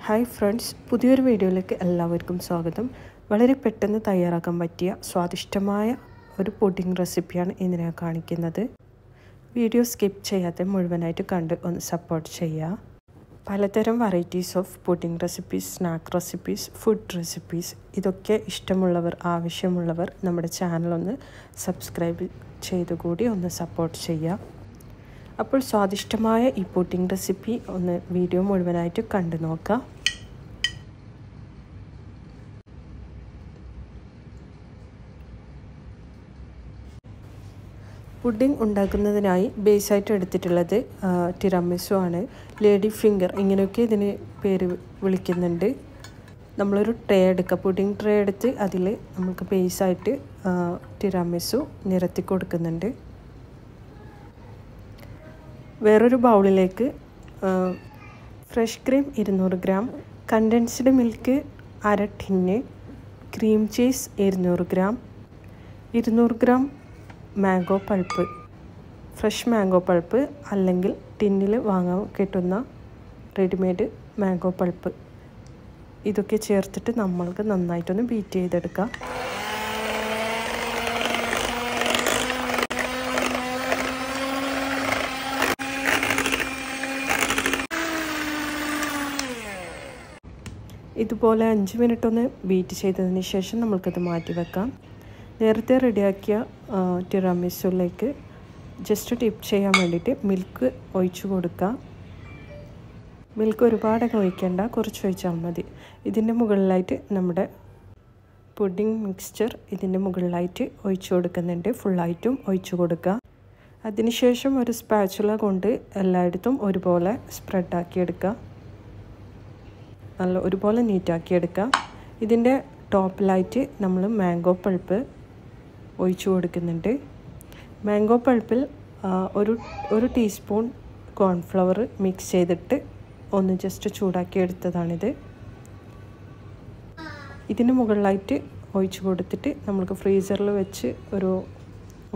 Hi friends, പുതിയൊരു വീഡിയോയിലേക്ക് എല്ലാവർക്കും സ്വാഗതം. വളരെ പെട്ടെന്ന് തയ്യാറാക്കാൻ പറ്റിയ സ്വാദിഷ്ടമായ ഒരു പുഡിംഗ് റെസിപ്പിയാണ് ഇന്ന് ഞാൻ കാണിക്കുന്നത്. വീഡിയോ സ്കിപ്പ് ചെയ്യാതെ മുഴുവനായിട്ട് കണ്ട് ഒന്ന് സപ്പോർട്ട് ചെയ്യുക. പലതരം varieties of pudding recipes, snack recipes, food recipes ഇതൊക്കെ ഇഷ്ടമുള്ളവർ, ആവശ്യമുള്ളവർ നമ്മുടെ ചാനലൊന്ന് സബ്സ്ക്രൈബ് ചെയ്തുകൂടി ഒന്ന് സപ്പോർട്ട് ചെയ്യുക. അപ്പോൾ സ്വാദിഷ്ടമായ ഈ പുഡിംഗ് റെസിപ്പി ഒന്ന് വീഡിയോ മുഴുവനായിട്ട് കണ്ടു നോക്കാം. പുഡിംഗ് ഉണ്ടാക്കുന്നതിനായി ബേസായിട്ട് എടുത്തിട്ടുള്ളത് ടിറാമിസു ആണ്. ലേഡി ഫിംഗർ ഇങ്ങനെയൊക്കെ ഇതിന് പേര് വിളിക്കുന്നുണ്ട്. നമ്മളൊരു ട്രേ എടുക്കുക, പുഡിംഗ് ട്രേ എടുത്ത് അതിൽ നമുക്ക് ബേസായിട്ട് ടിറാമിസു നിരത്തി കൊടുക്കുന്നുണ്ട്. വേറൊരു ബൗളിലേക്ക് fresh cream 200 gram, condensed milk 1/2 tin, cream cheese 200 gram, 200 gram mango pulp, fresh mango pulp അല്ലെങ്കിൽ ടിന്നിൽ വാങ്ങാൻ കിട്ടുന്ന റെഡിമെയ്ഡ് മാംഗോ പൾപ്പ്, ഇതൊക്കെ ചേർത്തിട്ട് നമ്മൾക്ക് നന്നായിട്ടൊന്ന് ബീറ്റ് ചെയ്തെടുക്കാം. ഇതുപോലെ 5 മിനിറ്റ് ഒന്ന് ബീറ്റ് ചെയ്തതിന് ശേഷം നമ്മൾക്കത് മാറ്റി വെക്കാം. നേരത്തെ റെഡിയാക്കിയ ടിറാമിസുലേക്ക് ജസ്റ്റ് ടിപ്പ് ചെയ്യാൻ വേണ്ടിയിട്ട് മിൽക്ക് ഒഴിച്ചു കൊടുക്കുക. മിൽക്ക് ഒരുപാടൊക്കെ ഒഴിക്കേണ്ട, കുറച്ച് ഒഴിച്ചാൽ മതി. ഇതിൻ്റെ മുകളിലായിട്ട് നമ്മുടെ പുഡിംഗ് മിക്സ്ചർ ഇതിൻ്റെ മുകളിലായിട്ട് ഒഴിച്ചു കൊടുക്കുന്നുണ്ട്. ഫുള്ളായിട്ടും ഒഴിച്ചു കൊടുക്കുക. അതിനുശേഷം ഒരു സ്പാച്ചുല കൊണ്ട് എല്ലായിടത്തും ഒരുപോലെ സ്പ്രെഡാക്കി എടുക്കുക. നല്ല ഒരുപോലെ നീറ്റാക്കി എടുക്കുക. ഇതിൻ്റെ ടോപ്പിലായിട്ട് നമ്മൾ മാംഗോ പൾപ്പ് ഒഴിച്ചു കൊടുക്കുന്നുണ്ട്. മാംഗോ പൾപ്പിൽ ഒരു ടീസ്പൂൺ കോൺഫ്ലവർ മിക്സ് ചെയ്തിട്ട് ഒന്ന് ജസ്റ്റ് ചൂടാക്കി എടുത്തതാണിത്. ഇതിന് മുകളിലായിട്ട് ഒഴിച്ചു കൊടുത്തിട്ട് നമുക്ക് ഫ്രീസറിൽ വെച്ച് ഒരു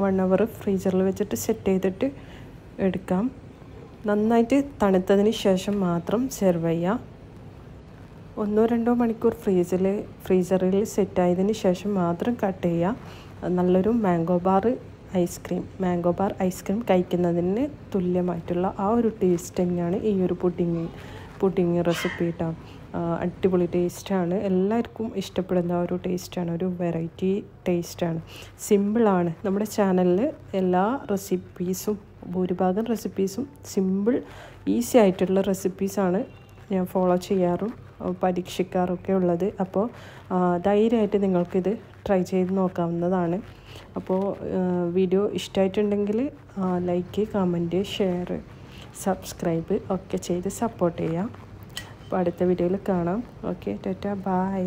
1 അവർ ഫ്രീസറിൽ വെച്ചിട്ട് സെറ്റ് ചെയ്തിട്ട് എടുക്കാം. നന്നായിട്ട് തണുത്തതിന് ശേഷം മാത്രം സെർവ് ചെയ്യുക. 1-2 മണിക്കൂർ ഫ്രീസറിൽ സെറ്റായതിന് ശേഷം മാത്രം കട്ട് ചെയ്യുക. നല്ലൊരു മാംഗോ ബാർ ഐസ്ക്രീം കഴിക്കുന്നതിന് തുല്യമായിട്ടുള്ള ആ ഒരു ടേസ്റ്റ് തന്നെയാണ് ഈ ഒരു പുഡിംഗ് റെസിപ്പി കേട്ടോ. അടിപൊളി ടേസ്റ്റാണ്, എല്ലാവർക്കും ഇഷ്ടപ്പെടുന്ന ഒരു ടേസ്റ്റാണ്, ഒരു വെറൈറ്റി ടേസ്റ്റാണ്, സിമ്പിളാണ്. നമ്മുടെ ചാനലിൽ എല്ലാ റെസിപ്പീസും, ഭൂരിഭാഗം റെസിപ്പീസും സിമ്പിൾ ഈസി ആയിട്ടുള്ള റെസിപ്പീസാണ് ഞാൻ ഫോളോ ചെയ്യാറും പരീക്ഷിക്കാറൊക്കെ ഉള്ളത്. അപ്പോൾ ധൈര്യമായിട്ട് നിങ്ങൾക്കിത് ട്രൈ ചെയ്ത് നോക്കാവുന്നതാണ്. അപ്പോൾ വീഡിയോ ഇഷ്ടമായിട്ടുണ്ടെങ്കിൽ ലൈക്ക്, കമൻറ്റ്, ഷെയർ, സബ്സ്ക്രൈബ് ഒക്കെ ചെയ്ത് സപ്പോർട്ട് ചെയ്യാം. അപ്പോൾ അടുത്ത വീഡിയോയിൽ കാണാം. Okay, tata, by.